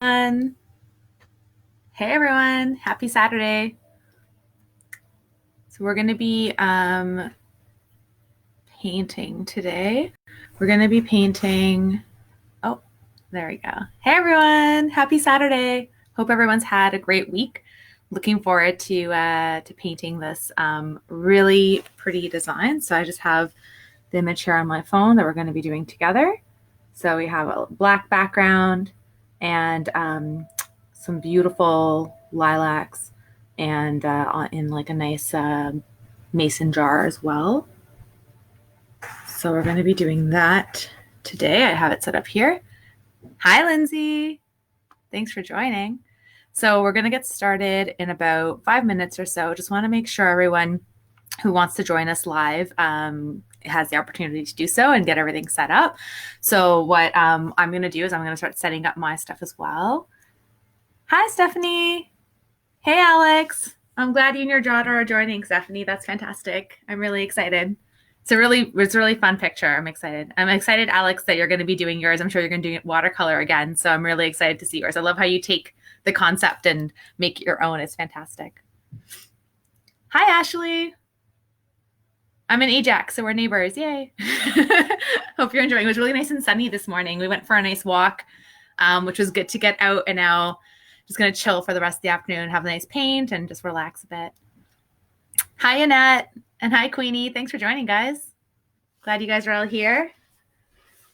everyone. Hey everyone, happy Saturday. So we're going to be painting today. We're going to be painting, oh, there we go. Hey everyone, happy Saturday. Hope everyone's had a great week. Looking forward to painting this really pretty design. So I just have the image here on my phone that we're going to be doing together. So we have a black background and some beautiful lilacs and in like a nice mason jar as well. So we're going to be doing that today. I have it set up here. Hi, Lindsay. Thanks for joining. So we're going to get started in about 5 minutes or so. Just want to make sure everyone who wants to join us live has the opportunity to do so and get everything set up. So what I'm going to do is I'm going to start setting up my stuff as well. Hi, Stephanie. Hey, Alex. I'm glad you and your daughter are joining, Stephanie. That's fantastic. I'm really excited. It's a really fun picture. I'm excited. I'm excited, Alex, that you're going to be doing yours. I'm sure you're going to do watercolor again. So I'm really excited to see yours. I love how you take the concept and make it your own. It's fantastic. Hi, Ashley. I'm in Ajax, so we're neighbors. Yay. Hope you're enjoying. It was really nice and sunny this morning. We went for a nice walk, which was good to get out, and now just going to chill for the rest of the afternoon, have a nice paint, and just relax a bit. Hi, Annette. And hi, Queenie. Thanks for joining, guys. Glad you guys are all here.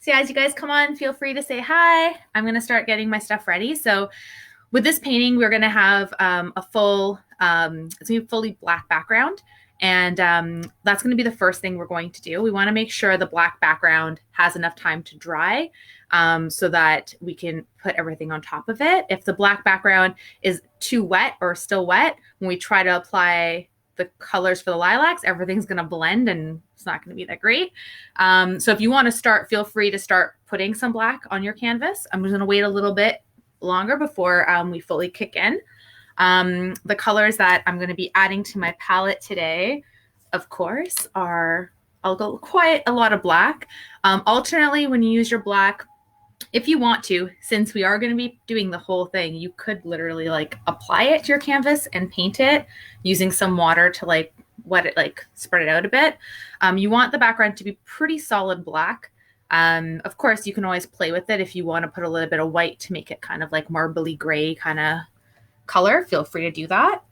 So as you guys come on, feel free to say hi. I'm going to start getting my stuff ready. So with this painting, we're going to have a full, it's going to be fully black background. And that's going to be the first thing we're going to do. We want to make sure the black background has enough time to dry so that we can put everything on top of it. If the black background is too wet or still wet, when we try to apply the colors for the lilacs, everything's going to blend and it's not going to be that great. So if you want to start, feel free to start putting some black on your canvas. I'm just going to wait a little bit longer before we fully kick in. The colors that I'm going to be adding to my palette today, of course, I'll go quite a lot of black. Alternately, when you use your black, if you want to, since we are going to be doing the whole thing, you could literally like apply it to your canvas and paint it using some water to like wet it, like spread it out a bit. You want the background to be pretty solid black. Of course, you can always play with it if you want to put a little bit of white to make it kind of like marbly gray kind of color. Feel free to do that.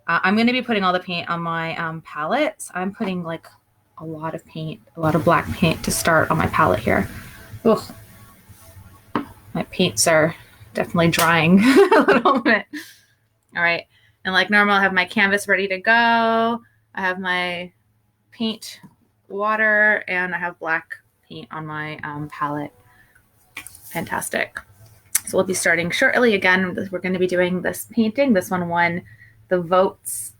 I'm going to be putting all the paint on my palette. So I'm putting like a lot of paint, a lot of black paint to start on my palette here. Ugh. My paints are definitely drying a little bit. All right. And like normal, I have my canvas ready to go. I have my paint water and I have black paint on my palette. Fantastic. So we'll be starting shortly. Again, we're going to be doing this painting. This one won the votes,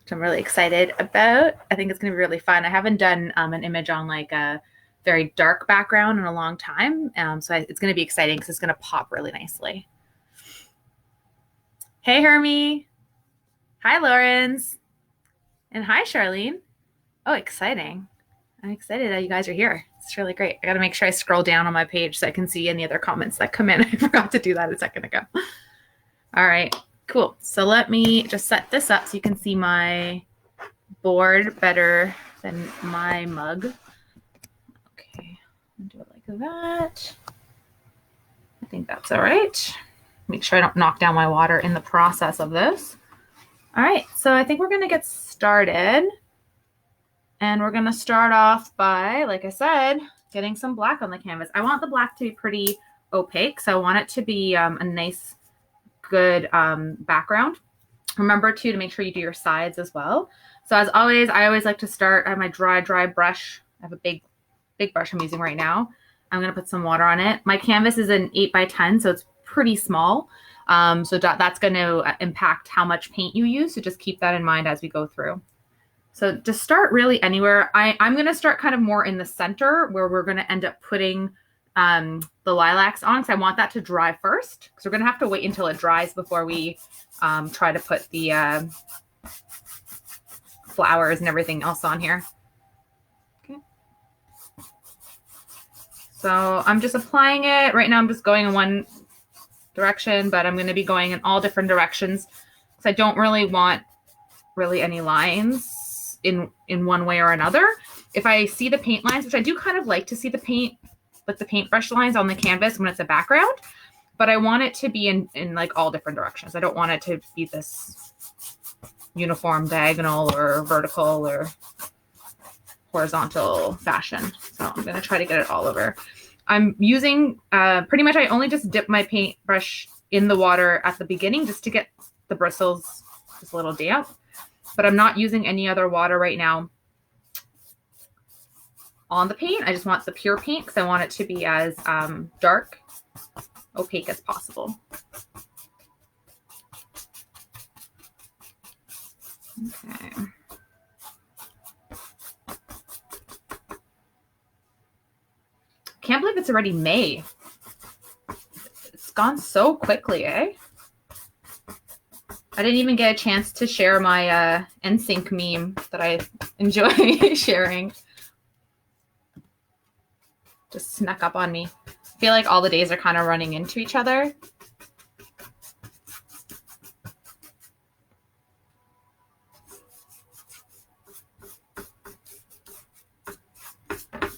which I'm really excited about. I think it's going to be really fun. I haven't done an image on like a very dark background in a long time. So it's going to be exciting because it's going to pop really nicely. Hey, Hermie. Hi, Lawrence. And hi, Charlene. Oh, exciting. I'm excited that you guys are here. It's really great. I got to make sure I scroll down on my page so I can see any other comments that come in. I forgot to do that a second ago. All right, cool. So let me just set this up so you can see my board better than my mug. Okay, I'll do it like that. I think that's all right. Make sure I don't knock down my water in the process of this. All right, so I think we're going to get started. And we're going to start off by, like I said, getting some black on the canvas. I want the black to be pretty opaque, so I want it to be a nice, good background. Remember, too, to make sure you do your sides as well. So as always, I always like to start at my dry brush. I have a big brush I'm using right now. I'm going to put some water on it. My canvas is an 8x10, so it's pretty small. So that's going to impact how much paint you use, so just keep that in mind as we go through. So to start really anywhere, I'm going to start kind of more in the center where we're going to end up putting the lilacs on, because I want that to dry first, because we're going to have to wait until it dries before we try to put the flowers and everything else on here. Okay. So I'm just applying it. Right now I'm just going in one direction, but I'm going to be going in all different directions because I don't really want any lines in one way or another. If I see the paint lines, which I do kind of like to see the paint, like the paintbrush lines on the canvas when it's a background, but I want it to be in like all different directions. I don't want it to be this uniform diagonal or vertical or horizontal fashion. So I'm going to try to get it all over. I'm using pretty much, I only just dip my paintbrush in the water at the beginning just to get the bristles just a little damp, but I'm not using any other water right now on the paint. I just want the pure paint because I want it to be as dark, opaque as possible. Okay. Can't believe it's already May. It's gone so quickly, eh? I didn't even get a chance to share my NSYNC meme that I enjoy sharing. Just snuck up on me. I feel like all the days are kind of running into each other.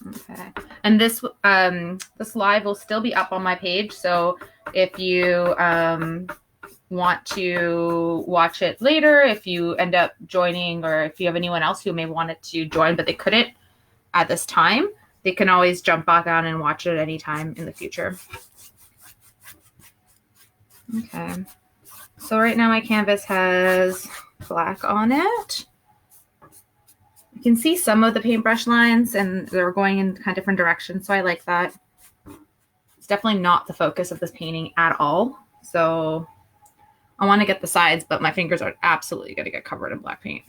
Okay. And this live will still be up on my page. So if you want to watch it later, if you end up joining, or if you have anyone else who may wanted to join but they couldn't at this time, they can always jump back on and watch it anytime in the future. Okay. So right now my canvas has black on it. You can see some of the paintbrush lines and they're going in kind of different directions. So I like that. It's definitely not the focus of this painting at all. So I want to get the sides, but my fingers are absolutely going to get covered in black paint.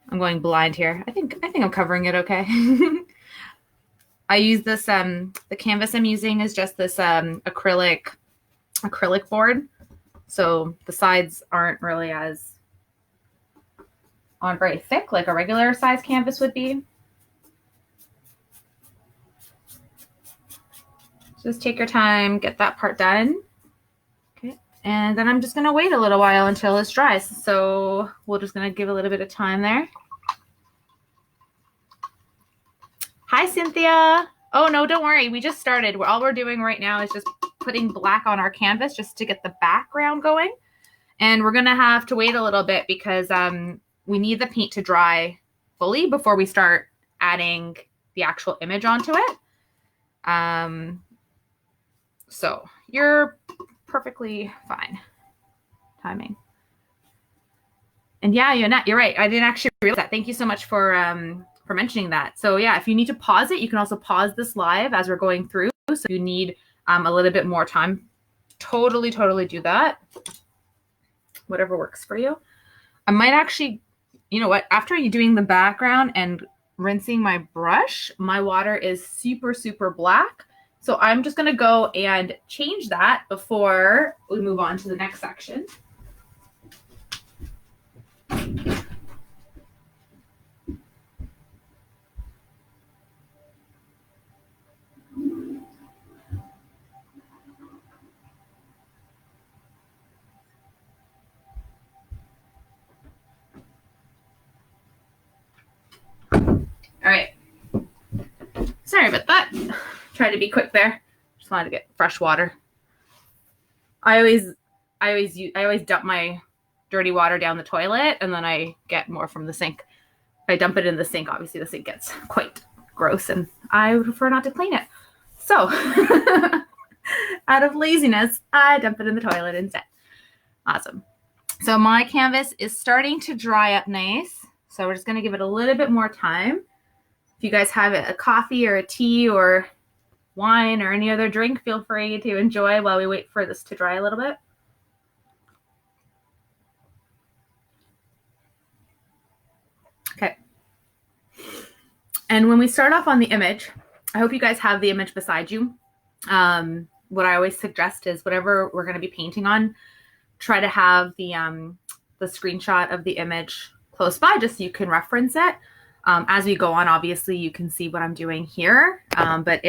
I'm going blind here. I think I'm covering it okay. I use this, the canvas I'm using is just this acrylic board. So the sides aren't really aren't very thick like a regular size canvas would be. Just take your time, get that part done. Okay. And then I'm just gonna wait a little while until this dries. So we're just gonna give a little bit of time there. Hi, Cynthia. Oh, no, don't worry. We just started. All we're doing right now is just putting black on our canvas just to get the background going. And we're going to have to wait a little bit because we need the paint to dry fully before we start adding the actual image onto it. So you're perfectly fine. Timing. And yeah, you're right. I didn't actually realize that. Thank you so much for mentioning that. So yeah, if you need to pause it, you can also pause this live as we're going through. So you need a little bit more time. Totally do that. Whatever works for you. I might actually, you know what, after you doing the background and rinsing my brush, my water is super black. So I'm just going to go and change that before we move on to the next section. All right. Sorry about that. Tried to be quick there. Just wanted to get fresh water. I always dump my dirty water down the toilet and then I get more from the sink. If I dump it in the sink, obviously the sink gets quite gross and I would prefer not to clean it. So out of laziness, I dump it in the toilet instead. Awesome. So my canvas is starting to dry up nice. So we're just going to give it a little bit more time. If you guys have a coffee or a tea or wine or any other drink, feel free to enjoy while we wait for this to dry a little bit. Okay. And when we start off on the image, I hope you guys have the image beside you. What I always suggest is whatever we're going to be painting on, try to have the screenshot of the image close by just so you can reference it. As we go on, obviously you can see what I'm doing here, but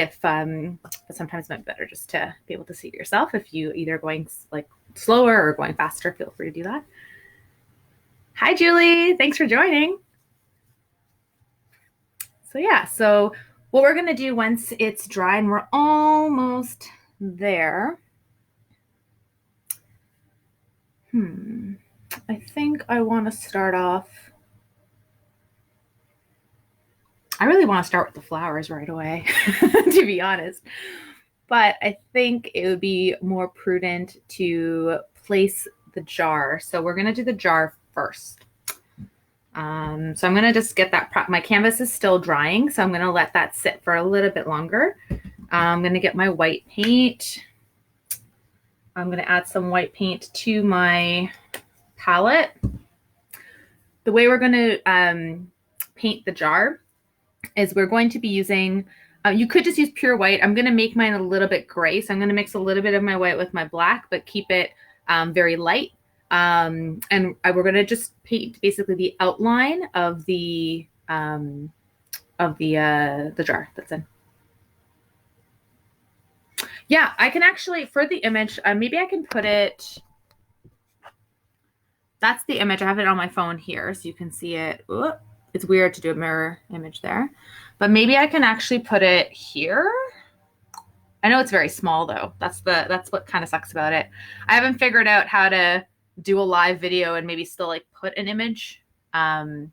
sometimes it might be better just to be able to see it yourself. If you either going like slower or going faster, feel free to do that. Hi, Julie. Thanks for joining. So yeah, so what we're gonna do once it's dry and we're almost there. I think I want to start off. I really want to start with the flowers right away, to be honest. But I think it would be more prudent to place the jar. So we're going to do the jar first. So I'm going to just get that my canvas is still drying, so I'm going to let that sit for a little bit longer. I'm going to get my white paint. I'm going to add some white paint to my palette. The way we're going to paint the jar is we're going to be using, you could just use pure white. I'm going to make mine a little bit gray. So I'm going to mix a little bit of my white with my black, but keep it very light. And we're going to just paint basically the outline of the jar that's in. Yeah, I can actually, for the image, maybe I can put it, that's the image. I have it on my phone here so you can see it. Ooh. It's weird to do a mirror image there, but maybe I can actually put it here. I know it's very small though. That's what kind of sucks about it. I haven't figured out how to do a live video and maybe still like put an image. I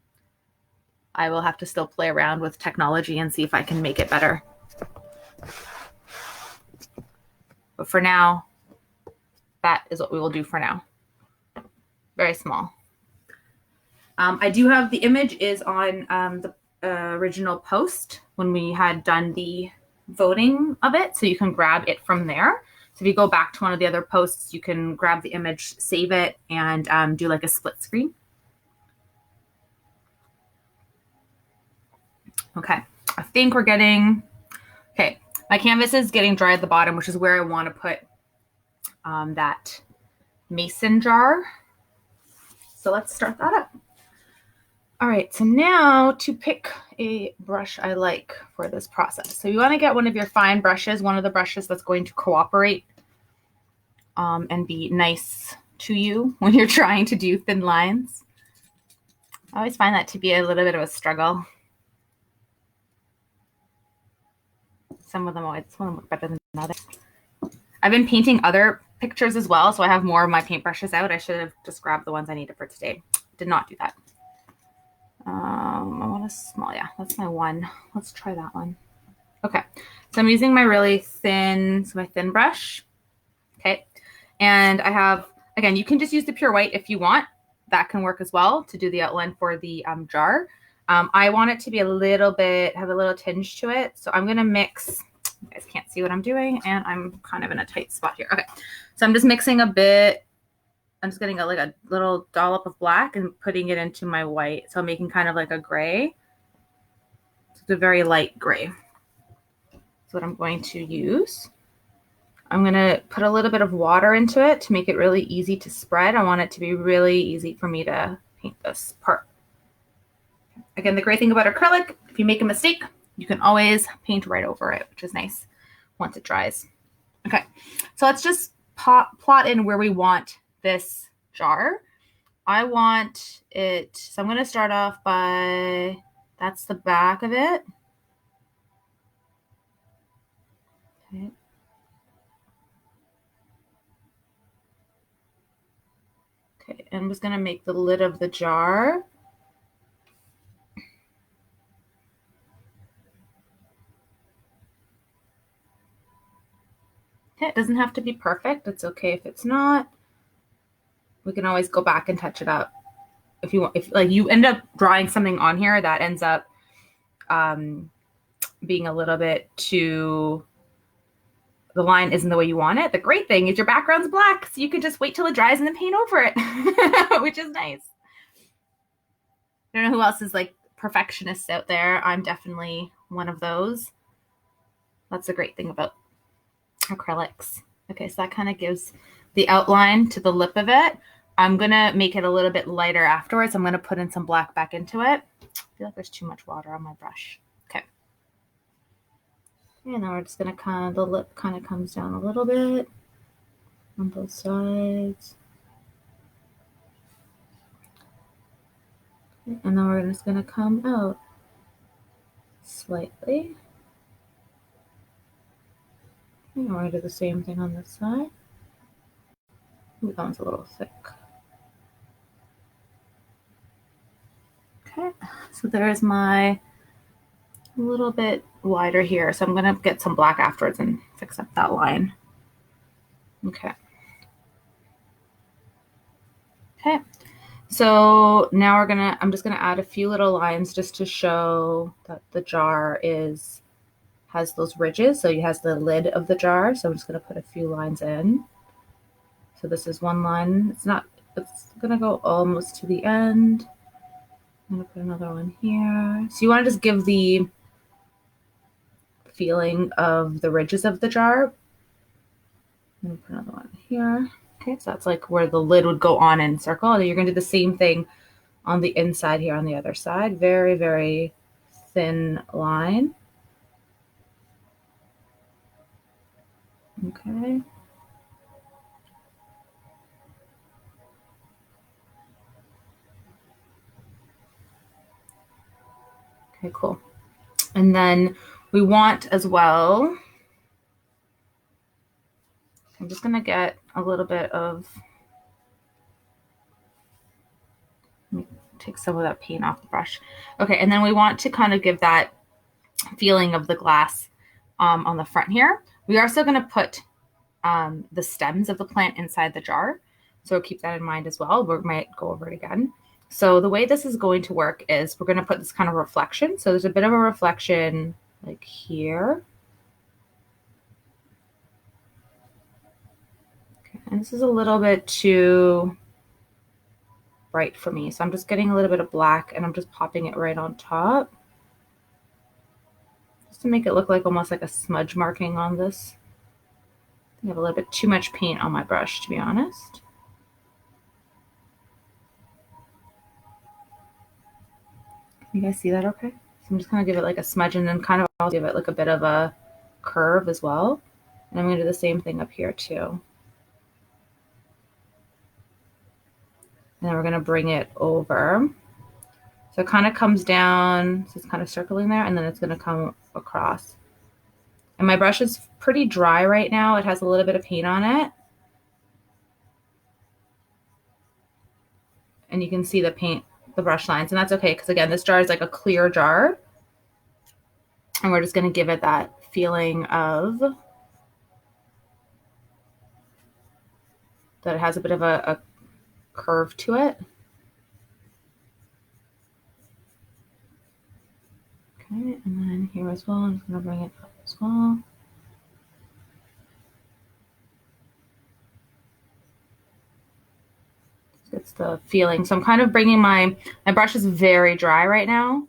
will have to still play around with technology and see if I can make it better. But for now, that is what we will do for now. Very small. I do have the image is on the original post when we had done the voting of it. So you can grab it from there. So if you go back to one of the other posts, you can grab the image, save it, and do like a split screen. Okay, I think we're getting, okay, my canvas is getting dry at the bottom, which is where I want to put that mason jar. So let's start that up. All right, so now to pick a brush I like for this process. So you want to get one of your fine brushes, one of the brushes that's going to cooperate and be nice to you when you're trying to do thin lines. I always find that to be a little bit of a struggle. Some of them look better than others. I've been painting other pictures as well, so I have more of my paintbrushes out. I should have just grabbed the ones I needed for today. Did not do that. I want a small, yeah, that's my one. Let's try that one. Okay, so I'm using my really thin, my thin brush. Okay, and I have, again, you can just use the pure white if you want. That can work as well to do the outline for the jar. I want it to be a little bit, have a little tinge to it. So I'm going to mix, you guys can't see what I'm doing, and I'm kind of in a tight spot here. Okay, so I'm just mixing a bit. I'm just getting like a little dollop of black and putting it into my white. So I'm making kind of like a gray. So it's a very light gray. That's what I'm going to use. I'm going to put a little bit of water into it to make it really easy to spread. I want it to be really easy for me to paint this part. Again, the great thing about acrylic, if you make a mistake, you can always paint right over it, which is nice once it dries. Okay, so let's just plot in where we want this jar. I want it, so I'm going to start off by, that's the back of it. Okay. Okay, and I'm just going to make the lid of the jar. Okay, it doesn't have to be perfect. It's okay if it's not. We can always go back and touch it up. If you want, if like you end up drawing something on here that ends up being a little bit too, the line isn't the way you want it. The great thing is your background's black, so you can just wait till it dries and then paint over it, which is nice. I don't know who else is like perfectionists out there. I'm definitely one of those. That's the great thing about acrylics. Okay, so that kind of gives the outline to the lip of it. I'm going to make it a little bit lighter afterwards. I'm going to put in some black back into it. feel like there's too much water on my brush. Okay. And now we're just going to the lip kind of comes down a little bit on both sides. Okay, and then we're just going to come out slightly. And we're going to do the same thing on this side. Ooh, that one's a little thick. Okay, so there's my a little bit wider here. So I'm going to get some black afterwards and fix up that line. Okay. Okay. So now I'm just gonna add a few little lines just to show that the jar has those ridges. So it has the lid of the jar. So I'm just gonna put a few lines in. So this is one line. It's gonna go almost to the end. I'm gonna put another one here. So you wanna just give the feeling of the ridges of the jar. I'm gonna put another one here. Okay, so that's like where the lid would go on in circle. And you're gonna do the same thing on the inside here on the other side. Very, very thin line. Okay. Okay, cool. And then we want as well, I'm just gonna get a little bit of, let me take some of that paint off the brush. Okay, and then we want to kind of give that feeling of the glass on the front here. We are still gonna put the stems of the plant inside the jar. So keep that in mind as well. We might go over it again. So the way this is going to work is we're going to put this kind of reflection. So there's a bit of a reflection like here. Okay, and this is a little bit too bright for me. So I'm just getting a little bit of black and I'm just popping it right on top. Just to make it look like almost like a smudge marking on this. I have a little bit too much paint on my brush, to be honest. You guys see that okay? So I'm just going to give it like a smudge and then kind of I'll give it like a bit of a curve as well. And I'm going to do the same thing up here too. And then we're going to bring it over. So it kind of comes down, so it's kind of circling there, and then it's going to come across. And my brush is pretty dry right now. It has a little bit of paint on it. And you can see the paint, the brush lines, and that's okay because again, this jar is like a clear jar. And we're just going to give it that feeling of that it has a bit of a curve to it. Okay, and then here as well, I'm just going to bring it up as well. It's the feeling. So I'm kind of bringing my brush is very dry right now.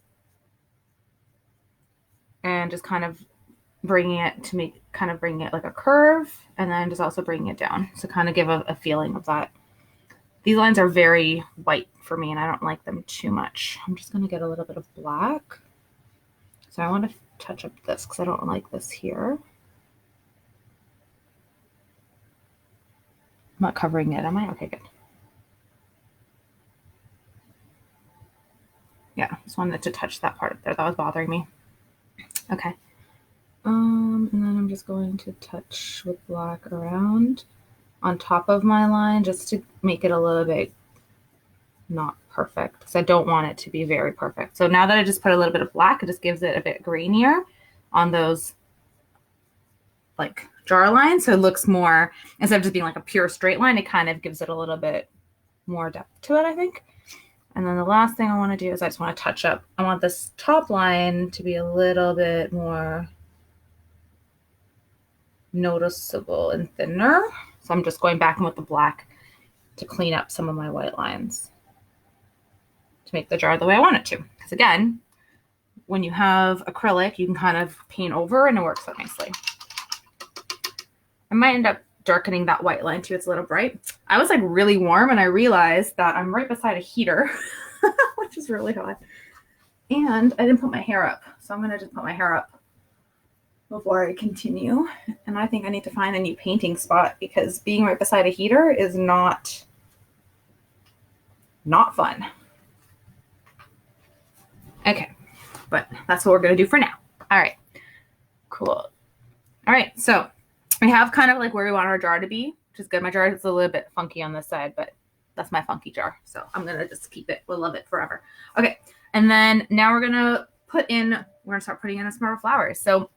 And just kind of bringing it to bring it like a curve and then just also bringing it down. So kind of give a feeling of that. These lines are very white for me and I don't like them too much. I'm just going to get a little bit of black. So I want to touch up this because I don't like this here. I'm not covering it, am I? Okay, good. Yeah, just wanted to touch that part there. That was bothering me. Okay. And then I'm just going to touch with black around on top of my line just to make it a little bit not perfect because I don't want it to be very perfect. So now that I just put a little bit of black, it just gives it a bit grainier on those like jar lines. So it looks more, instead of just being like a pure straight line, it kind of gives it a little bit more depth to it, I think. And then the last thing I want to do is I just want to touch up. I want this top line to be a little bit more noticeable and thinner. So I'm just going back in with the black to clean up some of my white lines to make the jar the way I want it to. Because again, when you have acrylic, you can kind of paint over and it works out nicely. I might end up darkening that white line too. It's a little bright. I was like really warm and I realized that I'm right beside a heater, which is really hot. And I didn't put my hair up, so I'm gonna just put my hair up before I continue. And I think I need to find a new painting spot because being right beside a heater is not fun. Okay, but that's what we're gonna do for now. All right, cool. All right, so we have kind of like where we want our jar to be, which is good. My jar is a little bit funky on this side, but that's my funky jar. So I'm gonna just keep it. We'll love it forever. Okay, and then now we're gonna start putting in some more flowers. So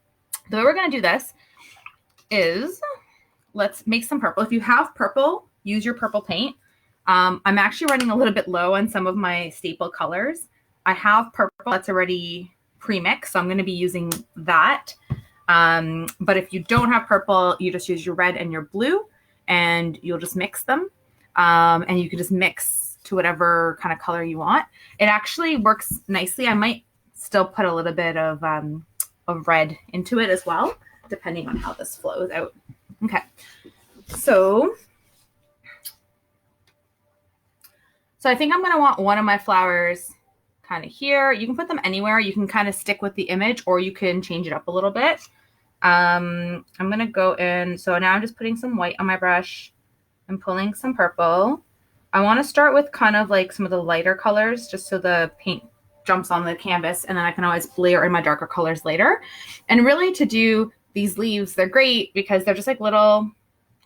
the way we're gonna do this is let's make some purple. If you have purple, use your purple paint. I'm actually running a little bit low on some of my staple colors. I have purple that's already pre-mixed, so I'm going to be using that. But if you don't have purple, you just use your red and your blue, and you'll just mix them. And you can just mix to whatever kind of color you want. It actually works nicely. I might still put a little bit of red into it as well, depending on how this flows out. Okay, so I think I'm going to want one of my flowers kind of here. You can put them anywhere. You can kind of stick with the image, or you can change it up a little bit. I'm going to go in. So now I'm just putting some white on my brush. I'm pulling some purple. I want to start with kind of like some of the lighter colors, just so the paint jumps on the canvas, and then I can always layer in my darker colors later. And really, to do these leaves, they're great because they're just like little,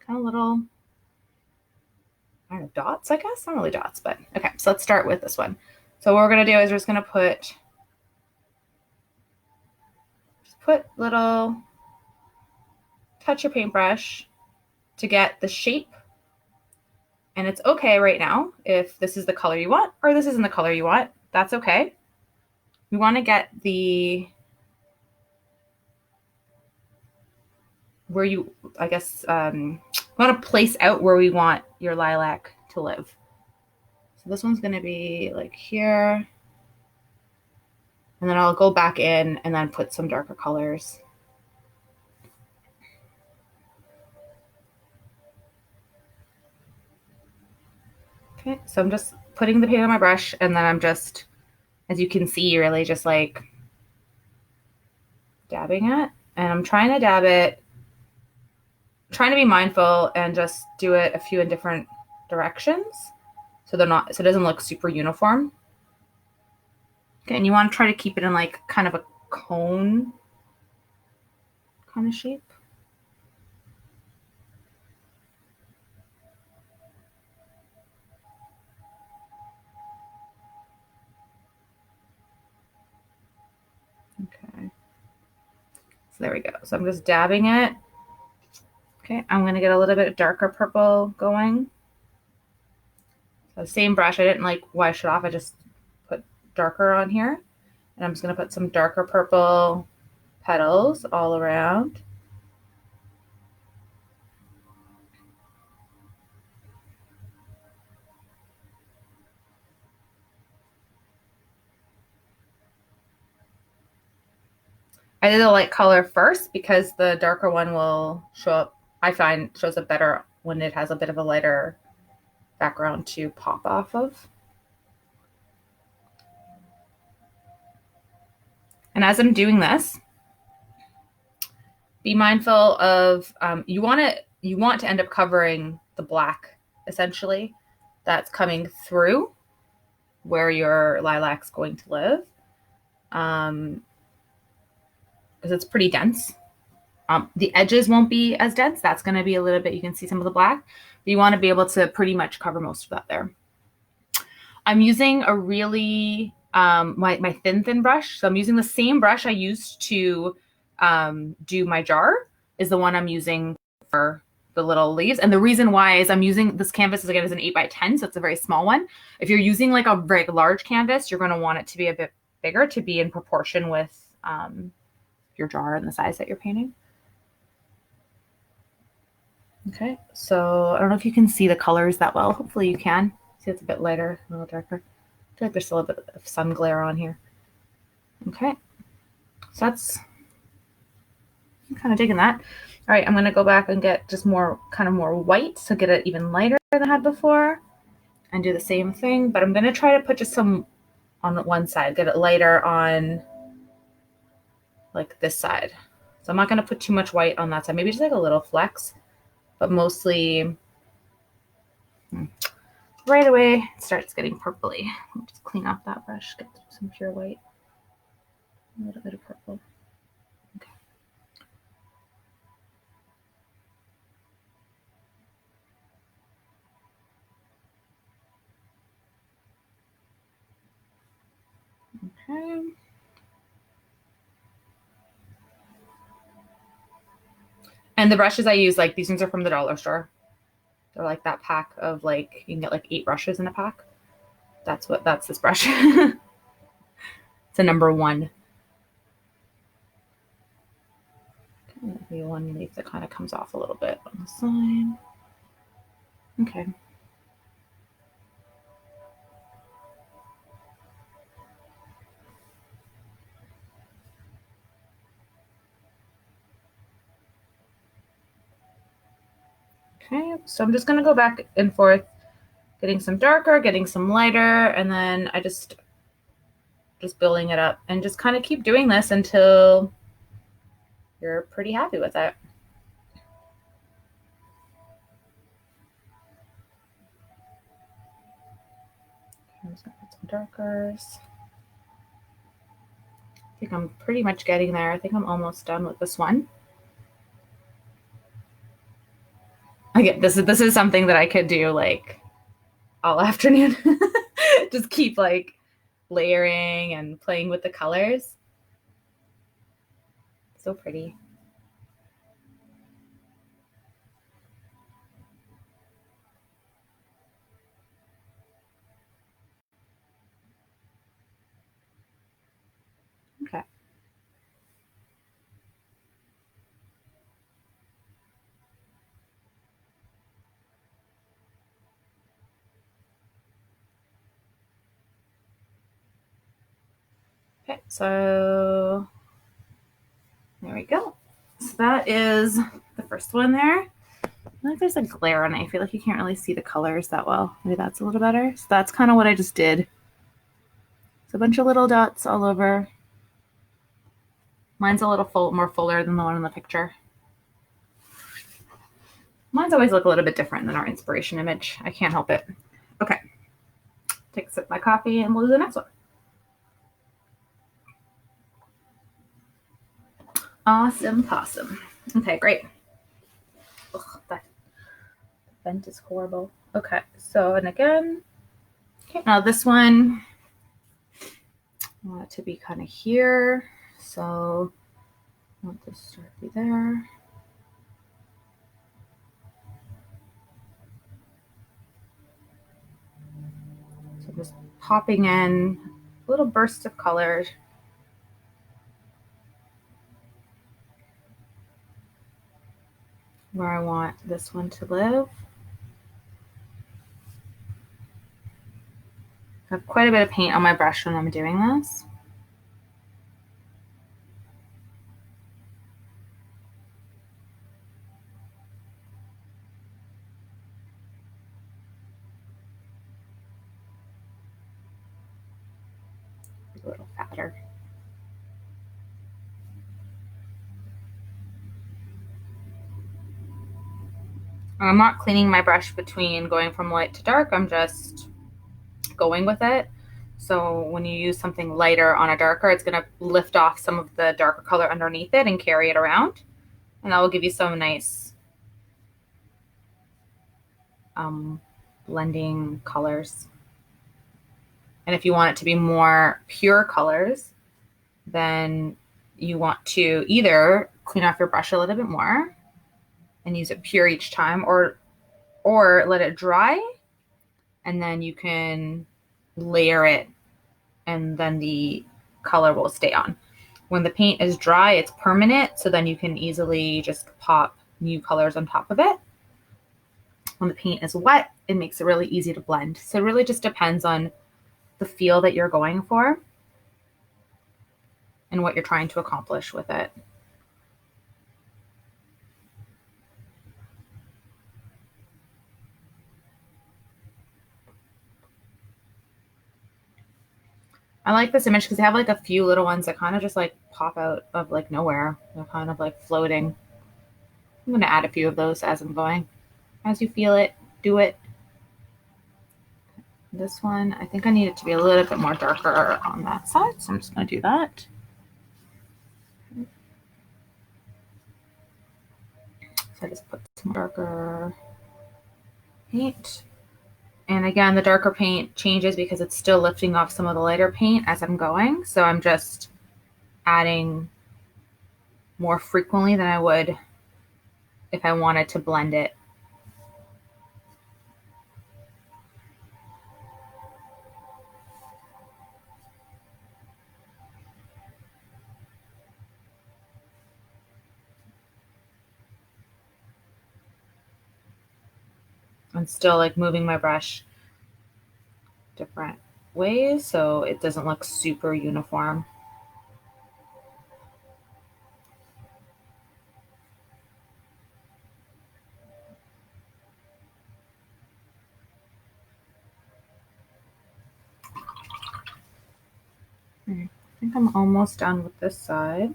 I don't know, dots, I guess. Not really dots, but okay. So let's start with this one. So what we're going to do is we're just going to put little, touch your paintbrush to get the shape. And it's okay right now if this is the color you want or this isn't the color you want. That's okay. We want to get where you, I guess, want to place out where we want your lilac to live. So this one's going to be like here. And then I'll go back in and then put some darker colors. Okay, so I'm just putting the paint on my brush, and then I'm just, as you can see, really just like dabbing it. And I'm trying to dab it, trying to be mindful and just do it a few in different directions so it doesn't look super uniform. Okay, and you want to try to keep it in like kind of a cone kind of shape. Okay, so there we go. So I'm just dabbing it. Okay, I'm going to get a little bit darker purple going. So same brush, I didn't like wash it off. I just put darker on here. And I'm just going to put some darker purple petals all around. I did the light color first because the darker one will show up, I find shows up better when it has a bit of a lighter background to pop off of. And as I'm doing this, be mindful of, you want to end up covering the black, essentially, that's coming through where your lilac's going to live. Because it's pretty dense. The edges won't be as dense. That's going to be a little bit, you can see some of the black. But you want to be able to pretty much cover most of that there. I'm using a really, my thin brush. So I'm using the same brush I used to do my jar is the one I'm using for the little leaves. And the reason why is I'm using this canvas, again, is an 8x10, so it's a very small one. If you're using like a very large canvas, you're going to want it to be a bit bigger to be in proportion with your jar and the size that you're painting. Okay, so I don't know if you can see the colors that well. Hopefully you can. See, it's a bit lighter, a little darker. I feel like there's still a bit of sun glare on here. Okay, so I'm kind of digging that. All right, I'm going to go back and get just more white, so get it even lighter than I had before, and do the same thing. But I'm going to try to put just some on one side, get it lighter on like this side. So I'm not going to put too much white on that side, maybe just like a little flecks, but mostly right away it starts getting purpley. I'll just clean off that brush, get some pure white, a little bit of purple. Okay. Okay. And the brushes I use, like these ones are from the dollar store. They're like that pack of like, you can get like 8 brushes in a pack. That's this brush. It's a number 1. The one leaf that kind of comes off a little bit on the side. Okay. Okay, so I'm just going to go back and forth, getting some darker, getting some lighter, and then I just building it up, and just kind of keep doing this until you're pretty happy with it. I'm just going to put some darkers. I think I'm pretty much getting there. I think I'm almost done with this one. Again, this is something that I could do like all afternoon. Just keep like layering and playing with the colors. So pretty. Okay. Okay, so there we go. So that is the first one there. I feel like there's a glare on it. I feel like you can't really see the colors that well. Maybe that's a little better. So that's kind of what I just did. So a bunch of little dots all over. Mine's a little more fuller than the one in the picture. Mine's always look a little bit different than our inspiration image. I can't help it. Okay. Take a sip of my coffee and we'll do the next one. Awesome Possum. Okay, great. Ugh, that vent is horrible. Okay, so, and again, okay, now this one, I want it to be kind of here. So I want this to be there. So I'm just popping in little bursts of colors. Where I want this one to live. I have quite a bit of paint on my brush when I'm doing this. A little fatter. I'm not cleaning my brush between going from light to dark. I'm just going with it. So when you use something lighter on a darker, it's going to lift off some of the darker color underneath it and carry it around. And that will give you some nice blending colors. And if you want it to be more pure colors, then you want to either clean off your brush a little bit more and use it pure each time, or let it dry and then you can layer it and then the color will stay on. When the paint is dry, it's permanent, so then you can easily just pop new colors on top of it. When the paint is wet, it makes it really easy to blend. So it really just depends on the feel that you're going for and what you're trying to accomplish with it. I like this image because they have like a few little ones that kind of just like pop out of like nowhere. They're kind of like floating. I'm going to add a few of those as I'm going. As you feel it, do it. This one, I think I need it to be a little bit more darker on that side, so I'm just going to do that. So I just put some darker paint. And again, the darker paint changes because it's still lifting off some of the lighter paint as I'm going. So I'm just adding more frequently than I would if I wanted to blend it. I'm still like moving my brush different ways so it doesn't look super uniform. I think I'm almost done with this side.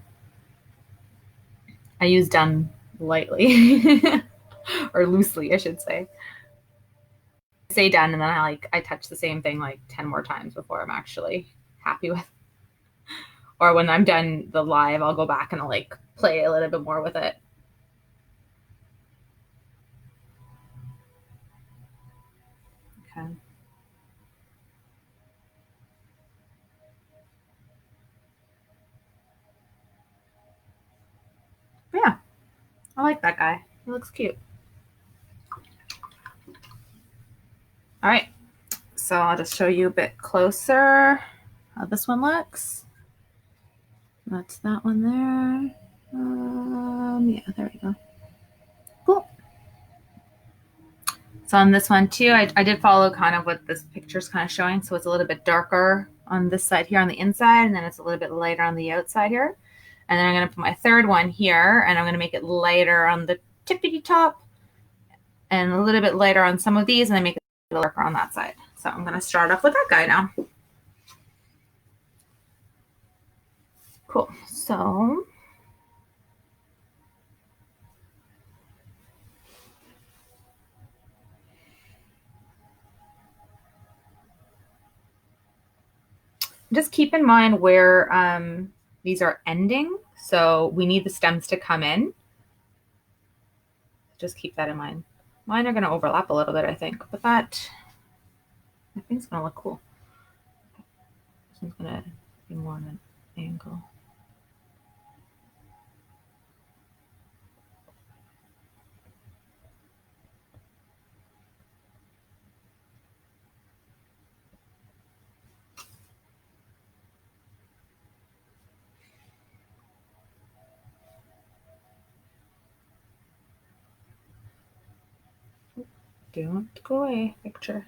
I use done lightly or loosely, I should say. I say done and then I touch the same thing like 10 more times before I'm actually happy with. Or when I'm done the live, I'll go back and I'll like play a little bit more with it. Okay. But yeah, I like that guy. He looks cute. All right, so I'll just show you a bit closer how this one looks. That's that one there. Yeah, there we go. Cool. So on this one too, I did follow kind of what this picture's kind of showing. So it's a little bit darker on this side here on the inside, and then it's a little bit lighter on the outside here. And then I'm going to put my third one here, and I'm going to make it lighter on the tippity top and a little bit lighter on some of these, and then make it a little darker on that side. So I'm going to start off with that guy now. Cool. So just keep in mind where these are ending. So we need the stems to come in. Just keep that in mind. Mine are going to overlap a little bit, I think, but that I think it's going to look cool. This one's going to be more on an angle. Don't go away, picture.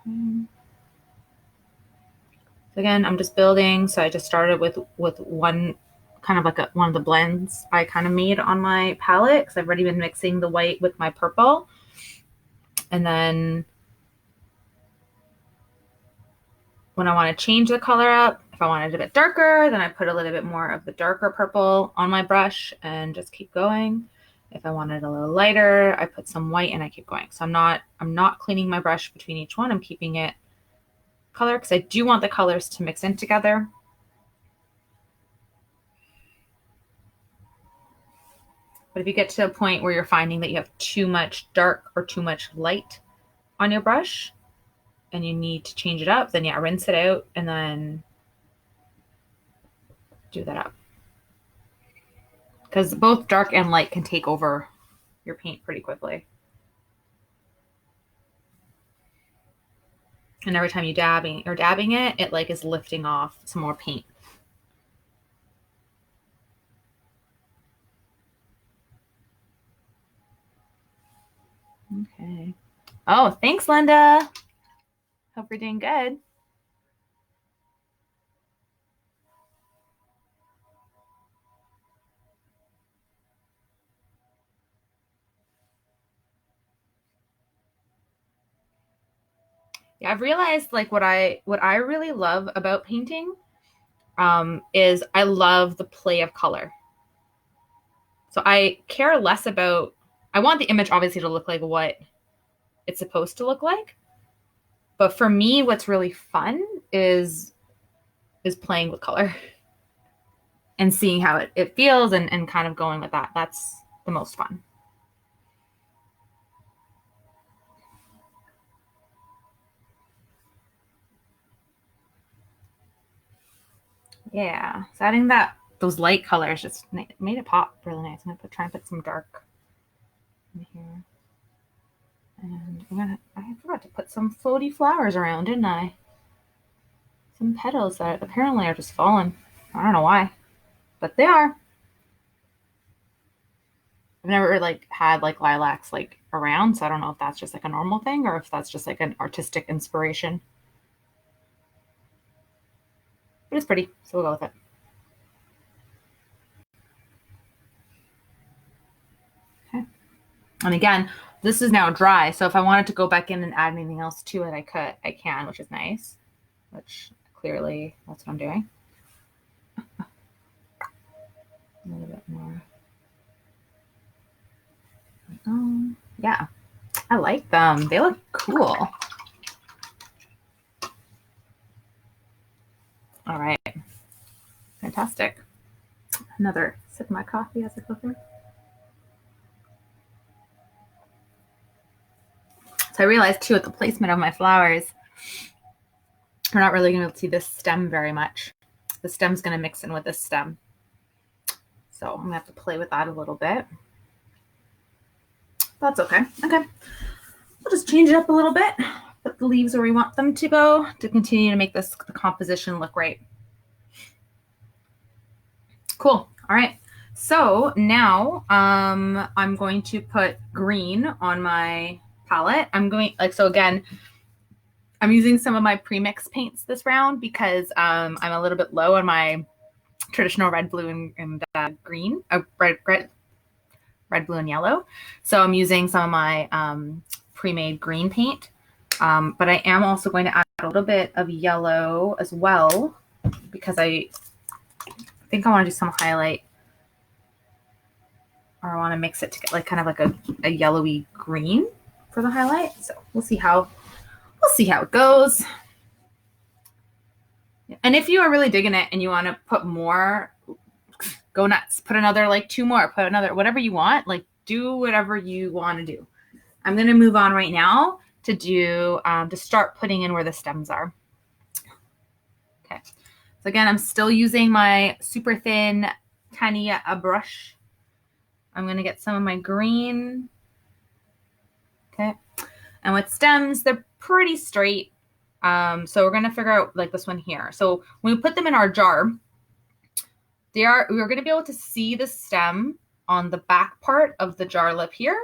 Okay. So again, I'm just building. So I just started with one kind of like one of the blends I kind of made on my palette because I've already been mixing the white with my purple. And then when I want to change the color up, if I want it a bit darker, then I put a little bit more of the darker purple on my brush and just keep going. If I want it a little lighter, I put some white and I keep going. So I'm not cleaning my brush between each one. I'm keeping it color because I do want the colors to mix in together. But if you get to a point where you're finding that you have too much dark or too much light on your brush and you need to change it up, then yeah, rinse it out and then do that up. Because both dark and light can take over your paint pretty quickly. And every time you dabbing it, it like is lifting off some more paint. Okay. Oh, thanks, Linda. Hope you're doing good. Yeah, I've realized like what I really love about painting is I love the play of color. So I care less about, I want the image obviously to look like what it's supposed to look like. But for me, what's really fun is playing with color and seeing how it feels and kind of going with that. That's the most fun. Yeah. So adding those light colors just made it pop really nice. I'm gonna try and put some dark in here. And I forgot to put some floaty flowers around, didn't I? Some petals that apparently are just falling. I don't know why, but they are. I've never like had like lilacs like around, so I don't know if that's just like a normal thing or if that's just like an artistic inspiration. But it's pretty, so we'll go with it. Okay. And again, this is now dry, so if I wanted to go back in and add anything else to it, I can, which is nice. Which clearly that's what I'm doing. A little bit more. Yeah, I like them. They look cool. All right, fantastic. Another sip of my coffee as I go through. So I realized too, with the placement of my flowers, we're not really going to see this stem very much. The stem's going to mix in with this stem. So I'm going to have to play with that a little bit. That's okay. Okay. We'll just change it up a little bit. Put the leaves where we want them to go to continue to make the composition look right. Cool. All right. So now I'm going to put green on my palette. So again, I'm using some of my pre-mix paints this round because I'm a little bit low on my traditional red, blue, and green, red, blue, and yellow. So I'm using some of my pre-made green paint. But I am also going to add a little bit of yellow as well because I think I want to do some highlight, or I want to mix it to get like kind of like a yellowy green for the highlight. So we'll see how it goes. And if you are really digging it and you want to put more, go nuts. Put another like 2 more, put another, whatever you want, like do whatever you want to do. I'm going to move on right now to do, to start putting in where the stems are. Okay. So again, I'm still using my super thin, tiny brush. I'm going to get some of my green. Okay. And with stems, they're pretty straight. So we're going to figure out like this one here. So when we put them in our jar, we're going to be able to see the stem on the back part of the jar lip here,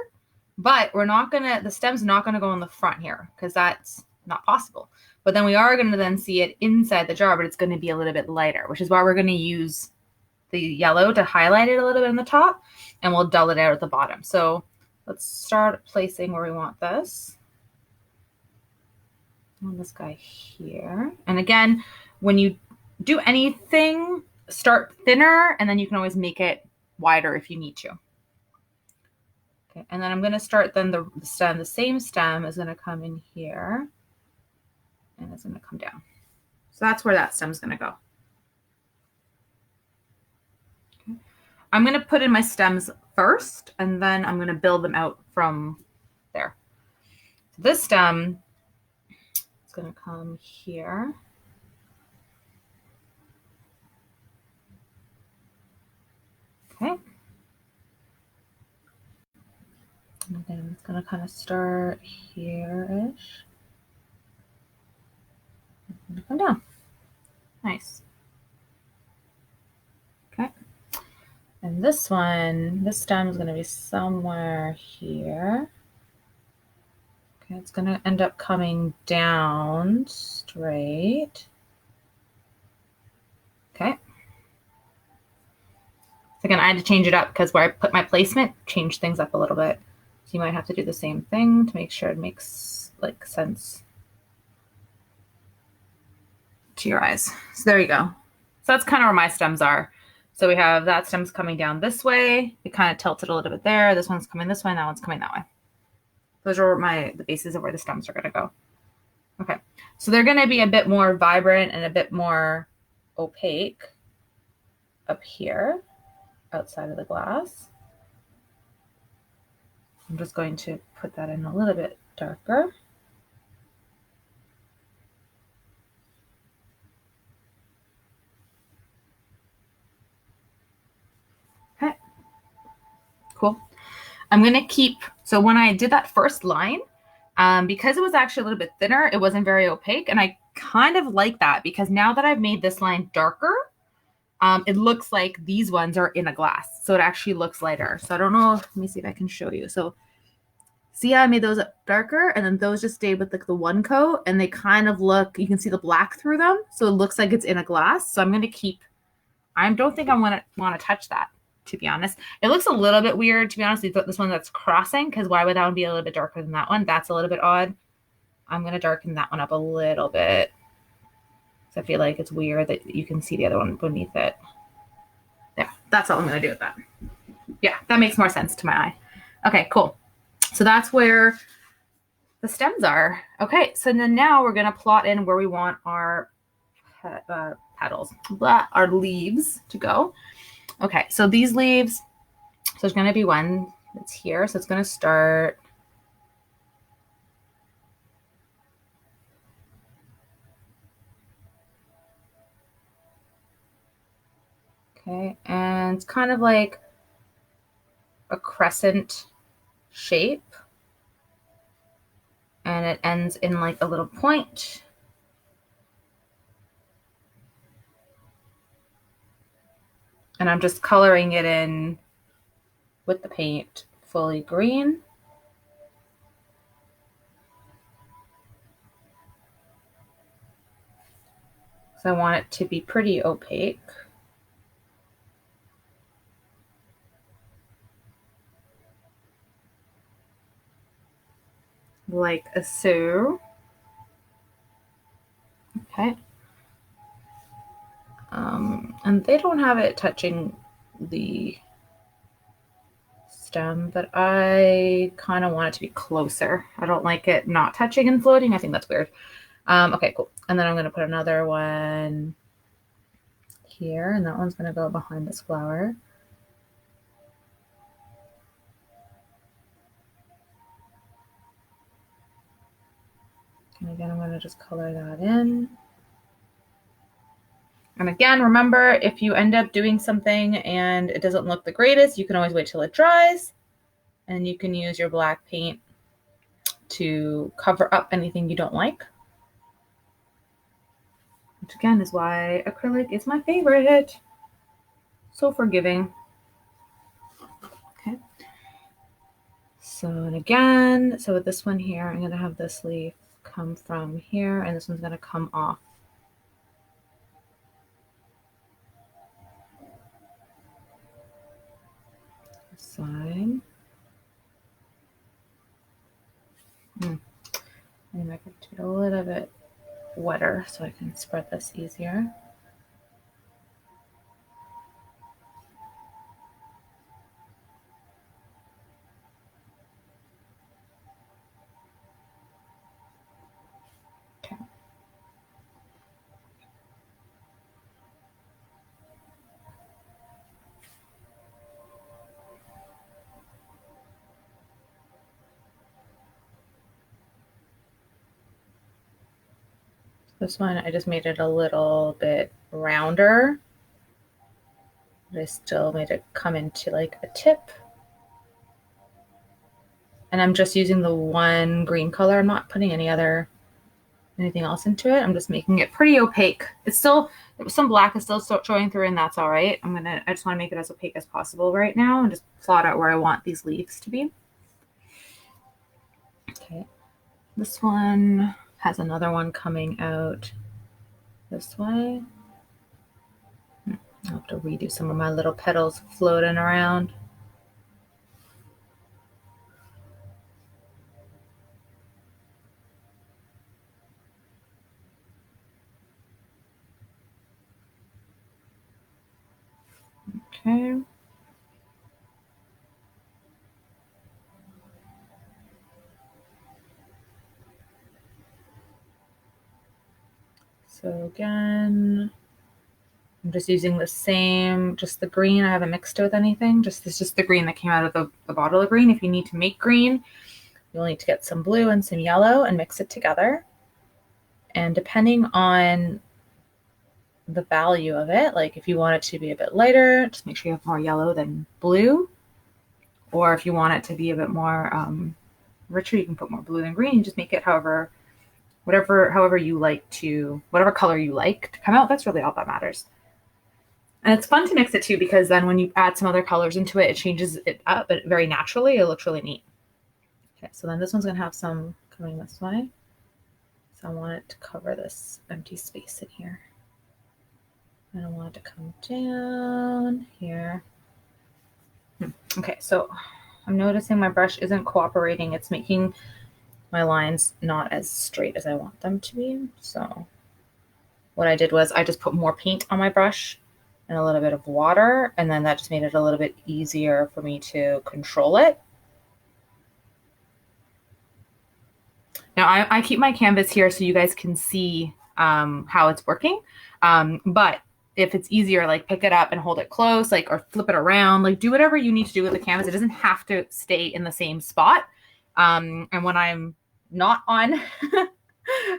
but the stem's not going to go on the front here because that's not possible. But then we are going to then see it inside the jar, but it's going to be a little bit lighter, which is why we're going to use the yellow to highlight it a little bit on the top, and we'll dull it out at the bottom. So let's start placing where we want this. On this guy here. And again, when you do anything, start thinner, and then you can always make it wider if you need to. Okay, and then I'm going to start then the stem. The same stem is going to come in here, and it's going to come down. So that's where that stem's going to go. Okay. I'm going to put in my stems first, and then I'm going to build them out from there. So this stem is going to come here. Okay. And then it's going to kind of start here-ish. And come down. Nice. Okay. And this stem is going to be somewhere here. Okay, it's going to end up coming down straight. Okay. So again, I had to change it up because where I put my placement changed things up a little bit. So you might have to do the same thing to make sure it makes like sense. to your eyes. So there you go. So that's kind of where my stems are. So we have that stem's coming down this way. It kind of tilted a little bit there. This one's coming this way, and that one's coming that way. Those are the bases of where the stems are going to go. Okay, so they're going to be a bit more vibrant and a bit more opaque up here outside of the glass. I'm just going to put that in a little bit darker. Okay, cool. I'm going to keep, so when I did that first line, because it was actually a little bit thinner, it wasn't very opaque. And I kind of like that because now that I've made this line darker, it looks like these ones are in a glass. So it actually looks lighter. So I don't know. Let me see if I can show you. So see how I made those darker and then those just stayed with like the one coat and they kind of look, you can see the black through them. So it looks like it's in a glass. So I'm going to keep, I don't think I want to touch that, to be honest. It looks a little bit weird, to be honest. This one that's crossing, because why would that one be a little bit darker than that one? That's a little bit odd. I'm going to darken that one up a little bit. So I feel like it's weird that you can see the other one beneath it. There, that's all I'm going to do with that. Yeah, that makes more sense to my eye. Okay, cool. So that's where the stems are. Okay, so then now we're going to plot in where we want our petals, our leaves to go. Okay, so these leaves, so there's going to be one that's here. So it's going to start okay, and it's kind of like a crescent shape. And it ends in like a little point. And I'm just coloring it in with the paint fully green. So I want it to be pretty opaque. Like so. Okay. And they don't have it touching the stem, but I kind of want it to be closer. I don't like it not touching and floating. I think that's weird. Okay, cool. And then I'm going to put another one here, and that one's going to go behind this flower. And again, I'm going to just color that in. And again, remember, if you end up doing something and it doesn't look the greatest, you can always wait till it dries. And you can use your black paint to cover up anything you don't like. Which again is why acrylic is my favorite. So forgiving. Okay. So, and again, so with this one here, I'm going to have this leaf come from here, and this one's going to come off. Side. I might have to get a little bit wetter so I can spread this easier. Okay. This one, I just made it a little bit rounder. But I still made it come into like a tip. And I'm just using the one green color. I'm not putting anything else into it. I'm just making it pretty opaque. It's still, some black is still showing through, and that's all right. I just want to make it as opaque as possible right now and just plot out where I want these leaves to be. Okay. This one has another one coming out this way. I'll have to redo some of my little petals floating around. Okay. So again, I'm just using the same, just the green. I haven't mixed it with anything. This is just the green that came out of the bottle of green. If you need to make green, you'll need to get some blue and some yellow and mix it together. And depending on the value of it, like if you want it to be a bit lighter, just make sure you have more yellow than blue. Or if you want it to be a bit more richer, you can put more blue than green. You just make it however you like to, whatever color you like to come out. That's really all that matters. And it's fun to mix it too, because then when you add some other colors into it, it changes it up, but very naturally. It looks really neat. Okay, so then this one's gonna have some coming this way. So I want it to cover this empty space in here. And I want it to come down here. Okay, so I'm noticing my brush isn't cooperating. It's making my lines not as straight as I want them to be. So what I did was I just put more paint on my brush and a little bit of water, and then that just made it a little bit easier for me to control it. Now I keep my canvas here so you guys can see how it's working. But if it's easier, like pick it up and hold it close, like, or flip it around, like do whatever you need to do with the canvas. It doesn't have to stay in the same spot. And when I'm not on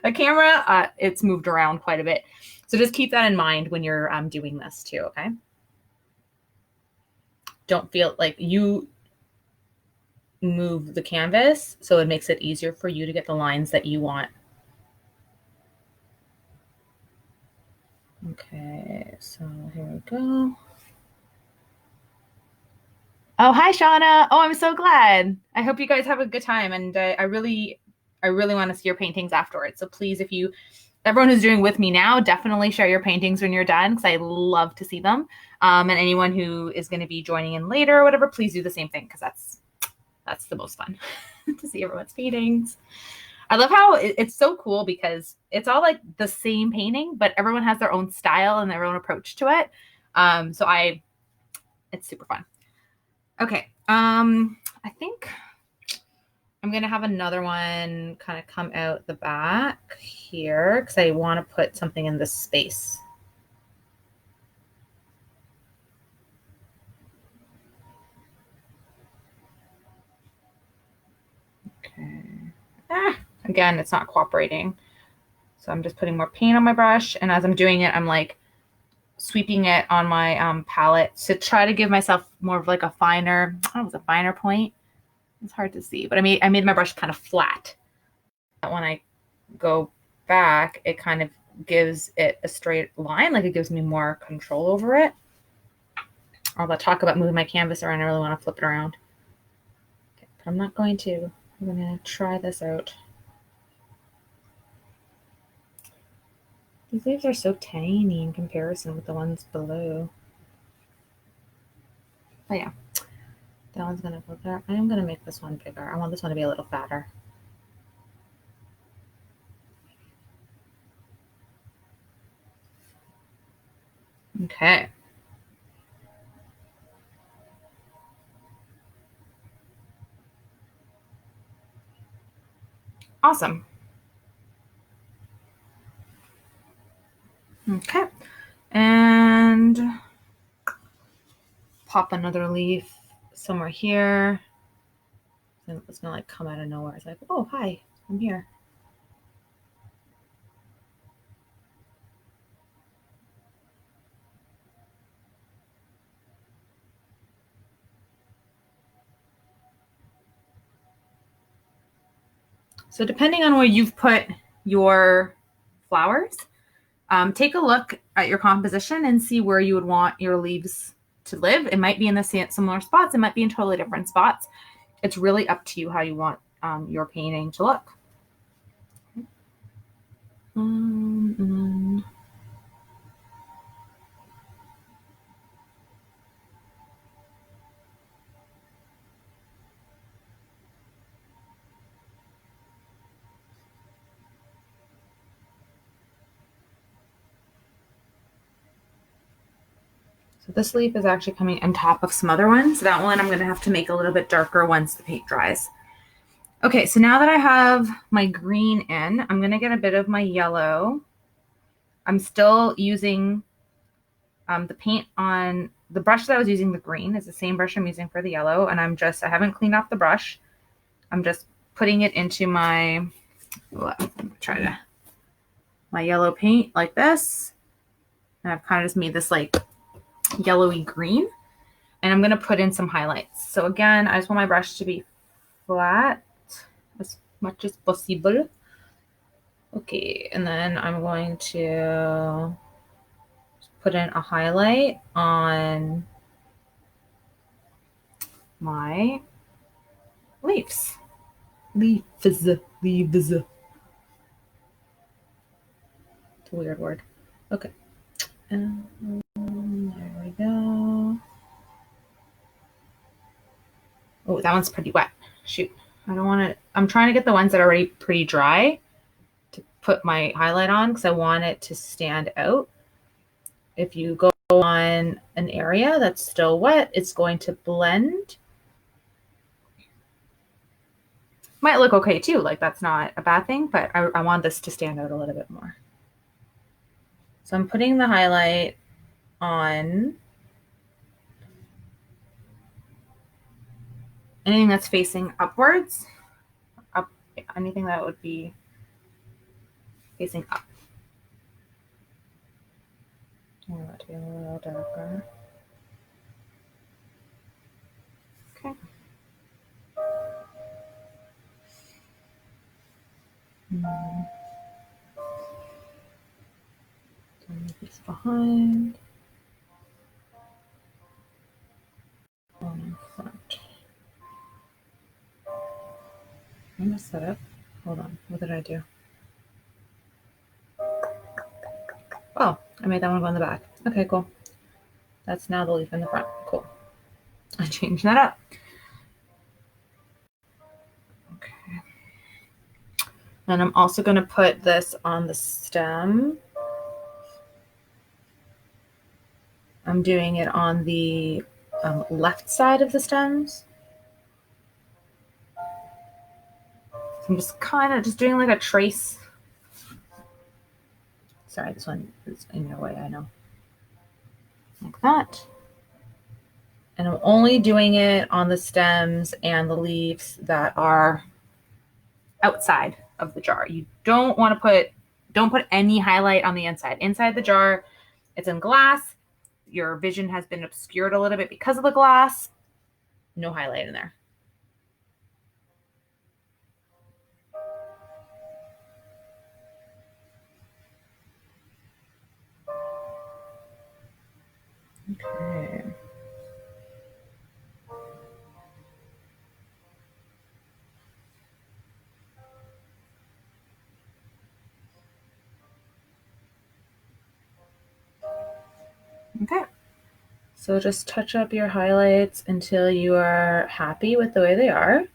a camera, it's moved around quite a bit. So just keep that in mind when you're doing this too, okay? Don't feel like you move the canvas, so it makes it easier for you to get the lines that you want. Okay, so here we go. Oh, hi, Shauna. Oh, I'm so glad. I hope you guys have a good time, and I really want to see your paintings afterwards. So please, everyone who's doing with me now, definitely share your paintings when you're done, because I love to see them. And anyone who is going to be joining in later or whatever, please do the same thing, because that's the most fun to see everyone's paintings. I love how it's so cool because it's all like the same painting, but everyone has their own style and their own approach to it. It's super fun. Okay. I think I'm going to have another one kind of come out the back here because I want to put something in this space. Okay. Again, it's not cooperating. So I'm just putting more paint on my brush. And as I'm doing it, I'm like sweeping it on my palette to try to give myself more of like a finer, I don't know, it was a finer point. It's hard to see, but I made my brush kind of flat. When I go back, it kind of gives it a straight line, like it gives me more control over it. Although I talk about moving my canvas around, I really want to flip it around. Okay, but I'm not going to. I'm going to try this out. These leaves are so tiny in comparison with the ones below. But yeah, that one's going to go there. I am going to make this one bigger. I want this one to be a little fatter. Okay. Awesome. Okay. And pop another leaf somewhere here. And it's gonna like come out of nowhere. It's like, oh, hi, I'm here. So depending on where you've put your flowers, take a look at your composition and see where you would want your leaves to live. It might be in the similar spots. It might be in totally different spots. It's really up to you how you want your painting to look. So this leaf is actually coming on top of some other ones. That one I'm going to have to make a little bit darker once the paint dries. Okay, so now that I have my green in, I'm going to get a bit of my yellow. I'm still using the paint on the brush that I was using. The green is the same brush I'm using for the yellow, and I haven't cleaned off the brush. I'm just putting it into my, my yellow paint like this. And I've kind of just made this like yellowy green, and I'm going to put in some highlights. So again, I just want my brush to be flat as much as possible. Okay, and then I'm going to put in a highlight on my leaves. Leaves. It's a weird word. Okay. There we go. Oh, that one's pretty wet. Shoot. I don't want to, I'm trying to get the ones that are already pretty dry to put my highlight on because I want it to stand out. If you go on an area that's still wet, it's going to blend. Might look okay too, like that's not a bad thing, but I want this to stand out a little bit more. So I'm putting the highlight on anything that's facing upwards, up, anything that would be facing up. I want it to be a little darker. Okay. Move this behind. On in front. I messed that up. Hold on. What did I do? Oh, I made that one go in the back. Okay, cool. That's now the leaf in the front. Cool. I changed that up. Okay. And I'm also going to put this on the stem. I'm doing it on the left side of the stems. So I'm just kind of just doing like a trace. Sorry, this one is in your way, I know. Like that. And I'm only doing it on the stems and the leaves that are outside of the jar. You don't want to don't put any highlight on the inside. Inside the jar, it's in glass. Your vision has been obscured a little bit because of the glass. No highlight in there. Okay. Okay. So just touch up your highlights until you are happy with the way they are.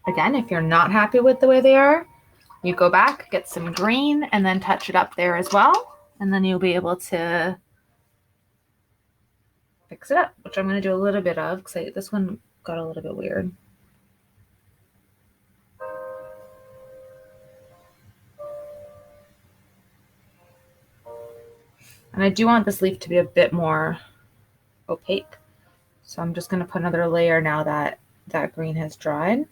Again, if you're not happy with the way they are, you go back, get some green, and then touch it up there as well. And then you'll be able to fix it up, which I'm going to do a little bit of because this one got a little bit weird. And I do want this leaf to be a bit more opaque. So I'm just going to put another layer now that that green has dried.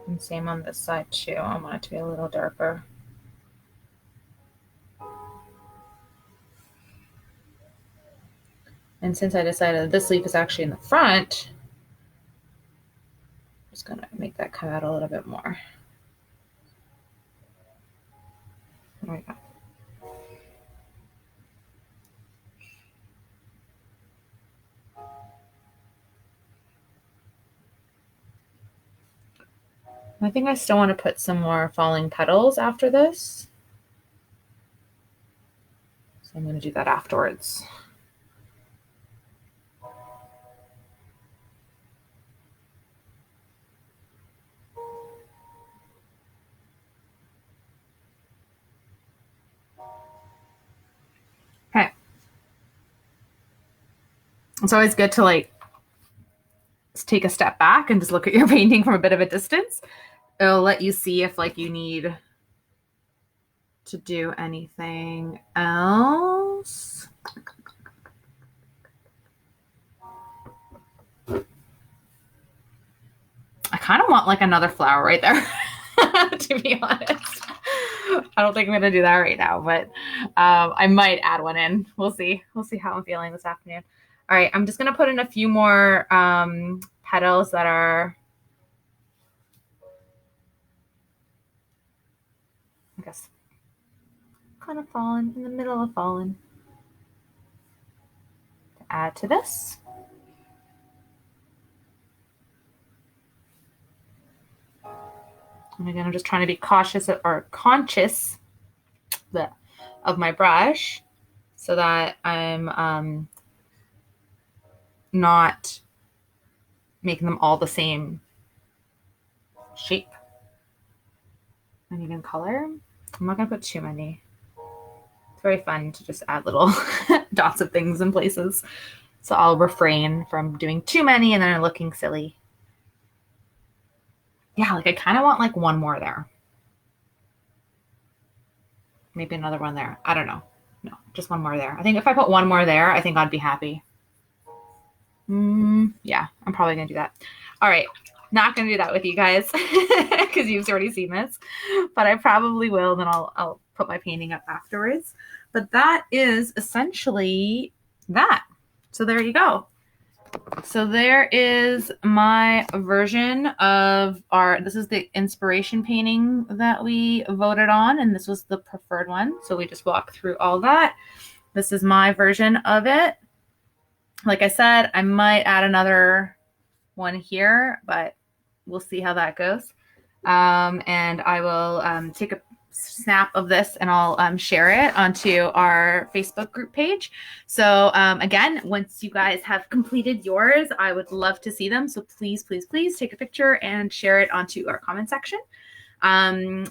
And same on this side too. I want it to be a little darker. And since I decided that this leaf is actually in the front, I'm just going to make that come out a little bit more. There we go. I think I still want to put some more falling petals after this. So I'm going to do that afterwards. It's always good to like take a step back and just look at your painting from a bit of a distance. It'll let you see if like you need to do anything else. I kind of want like another flower right there, to be honest. I don't think I'm gonna do that right now, but I might add one in. We'll see. We'll see how I'm feeling this afternoon. All right, I'm just gonna put in a few more petals that are, I guess, kind of fallen, in the middle of fallen, to add to this. And again, I'm just trying to be cautious or conscious of my brush so that I'm not making them all the same shape and even color. I'm not going to put too many. It's very fun to just add little dots of things in places. So I'll refrain from doing too many and then looking silly. Yeah, like I kind of want like one more there. Maybe another one there. I don't know. No, just one more there. I think if I put one more there, I think I'd be happy. Yeah, I'm probably going to do that. All right. Not going to do that with you guys because you've already seen this, but I probably will. Then I'll put my painting up afterwards. But that is essentially that. So there you go. So there is my version of this is the inspiration painting that we voted on, and this was the preferred one. So we just walked through all that. This is my version of it. Like I said, I might add another one here, but we'll see how that goes. And I will take a snap of this and I'll share it onto our Facebook group page. So again, once you guys have completed yours, I would love to see them. So please, please, please take a picture and share it onto our comment section.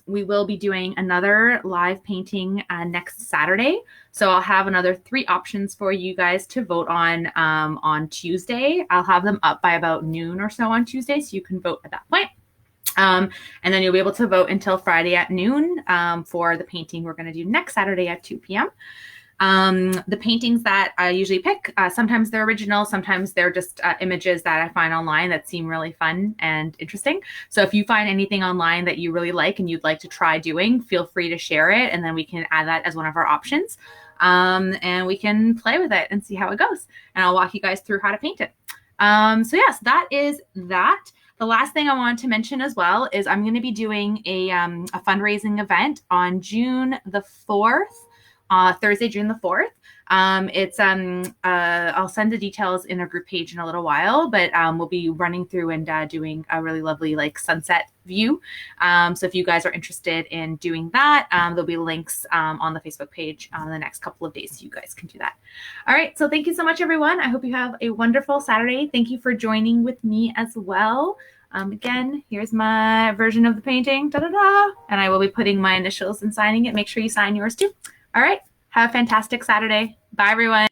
We will be doing another live painting next Saturday. So I'll have another 3 options for you guys to vote on Tuesday. I'll have them up by about noon or so on Tuesday, so you can vote at that point. And then you'll be able to vote until Friday at noon for the painting we're going to do next Saturday at 2 p.m. The paintings that I usually pick, sometimes they're original, sometimes they're just images that I find online that seem really fun and interesting. So if you find anything online that you really like and you'd like to try doing, feel free to share it, and then we can add that as one of our options. And we can play with it and see how it goes. And I'll walk you guys through how to paint it. So yes, that is that. The last thing I wanted to mention as well is I'm going to be doing a fundraising event on June the 4th, Thursday, June the 4th. I'll send the details in a group page in a little while, but we'll be running through and doing a really lovely like sunset view. So if you guys are interested in doing that, there'll be links on the Facebook page in the next couple of days so you guys can do that. All right, so thank you so much, everyone. I hope you have a wonderful Saturday. Thank you for joining with me as well. Again, here's my version of the painting, da-da-da, and I will be putting my initials and signing it. Make sure you sign yours too. All right, have a fantastic Saturday. Bye, everyone.